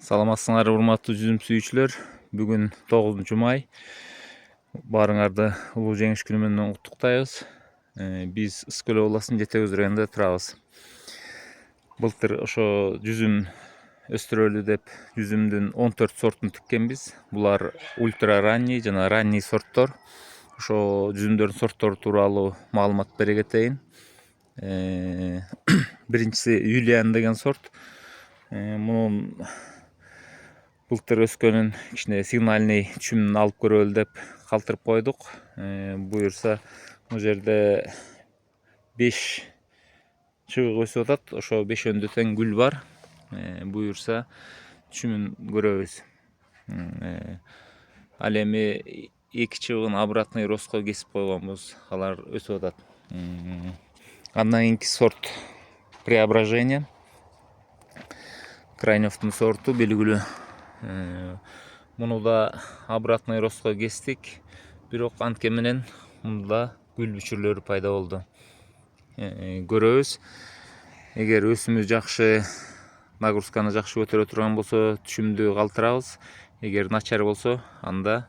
Саламатсыңар урматтуу жүзүм сүйүүчүлөр. Бүгүн 9 май. Баарыңарды улуу жеңиш күнү менен куттуктайбыз. Биз Ысык-Көл областынын Жетекөз районунда турабыз. Былтыр ошо жүзүм өстүрөлү деп жүзүмдүн 14 сортун тиккенбиз. Булар ультра ранний жана ранний сорттор. Ошо жүзүмдөрдүн сорттору тууралуу маалымат бере кетейин. Биринчиси Юлиан деген сорт. Мунун былтыр өскөнүн кичине сигнальный түшүмүн алып көрөлү деп калтырып койдук. Буюрса бул жерде 5 чыбык өсүп атат. Ошо 5-өндө тең гүл бар. Буюрса түшүмүн көрөбүз. Ал эми 2 чыбыгын обратный ростко кесип койгонбуз. Алар өсүп атат. Андан кийинки сорт Преображение. Крайневтун сорту белгилүү. Муну да обратный ростко кестик. Бирок антке менен мында гүл бүчүрлөрү пайда болду. Көрөбүз. Эгер өсүмү жакшы, нагрузканы жакшы көтөрө турган болсо, түшүмдү калтырабыз. Эгер начар болсо, анда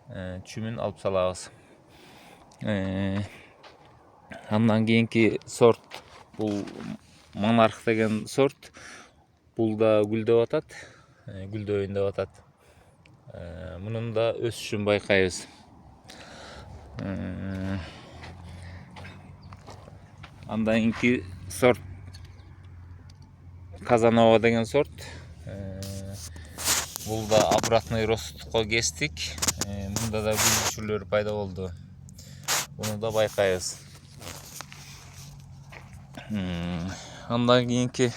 түшүмүн алып салабыз. Андан кийинки сорт бул Монарх деген сорт. Бул да гүлдөп атат. Гүлдөйүн деп атат. Мунун да өсүшүн байкайбыз. Андан кийинки сорт Казанова деген сорт. Бул да обратный ростко кестик. Мында да гүл бүчүрлөрү пайда болду. Буну да байкайбыз. Андан кийинки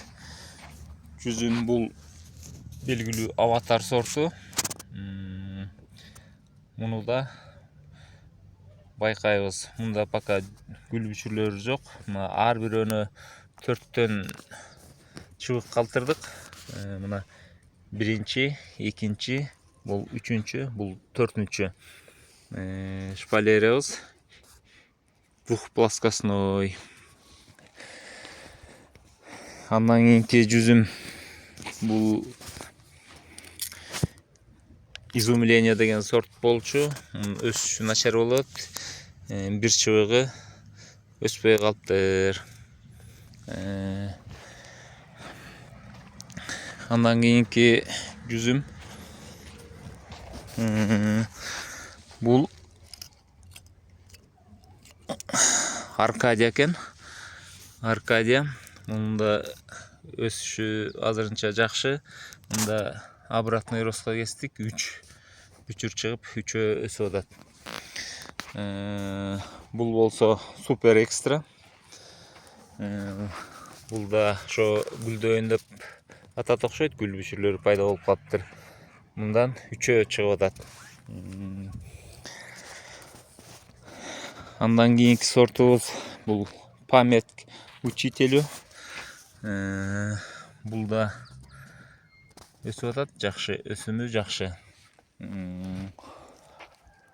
жүзүм бул белгилүү Аватар сорту. Муну да байкайбыз. Мында пока гүл бүчүрлөрү жок. Мына ар бирөөнө 4төн чыбык калтырдык. Мына биринчи, экинчи, бул үчүнчү, бул 4-үнчү. Шпалеребиз двухплоскостной. Андан кийинки жүзүм бул Изумление деген сорт болчу. Өсүшү начар болот. Бир чыбыгы өспөй калыптыр. Андан кийинки жүзүм бул Аркадия экен. Аркадия. Мында өсүшү азырынча жакшы. Мында обратный ростко кестик. 3 бүчүр чыгып, 3 өсүп атат. Бул болсо супер экстра. Бул да ошо гүлдөйүн деп атат окшойт. Гүл бүчүрлөрү пайда болуп калыптыр. Мындан 3 чыгып атат. Андан кийинки сортубуз бул Память учителю. Бул да өсүп атат, жакшы, өсүмү жакшы.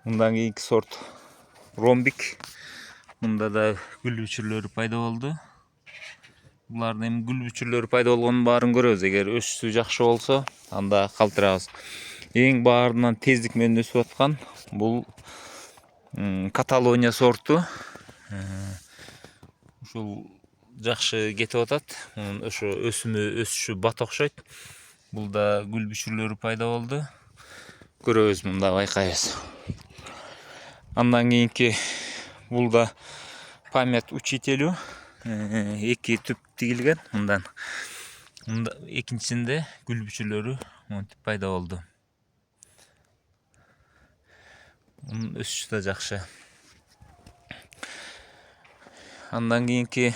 Мындан кийинки сорт Ромбик. Мында да гүл бүчүрлөрү пайда болду. Булардын эми гүл бүчүрлөрү пайда болгонун баарын көрөбүз. Эгер өсүшү жакшы болсо, анда калтырабыз. Эң баарынан тездик менен өсүп аткан бул Каталония сорту. Ушул жакшы кетип атат. Ошо өсүшү бат окшойт. Бул да гүл бүчүрлөрү пайда болду. Көрөбүз, мында байкайбыз. Андан кийинки бул да Память учителю. 2 түп тигилген мындан. Мында экинчисинде гүл бүчүрлөрү монтип пайда болду. Өсүшү да жакшы. Андан кийинки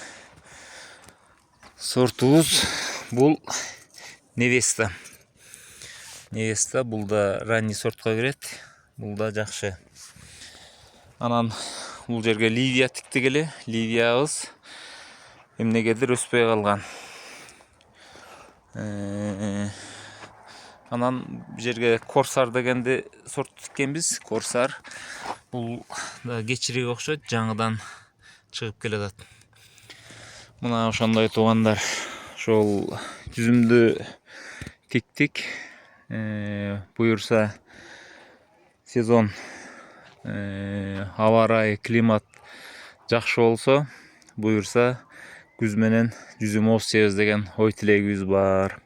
сортубуз бул Невеста. Невеста бул да ранний сортко кирет. Бул да жакшы. Анан бул жерге Ливия тиктик эле. Ливиябыз эмнегедир өспөй калган. Анан бул жерге Корсар дегенди сорт тиккенбиз. Корсар бул да кечирек окшойт, жаңыдан чыгып келатат. Мына ошондой туугандар, ошол жүзүмдү tiktik. Buyursa sezon hava rayı, klimat жақсы болса, buyursa güz menen жүзüm oz sebez деген ой tilegimiz бар.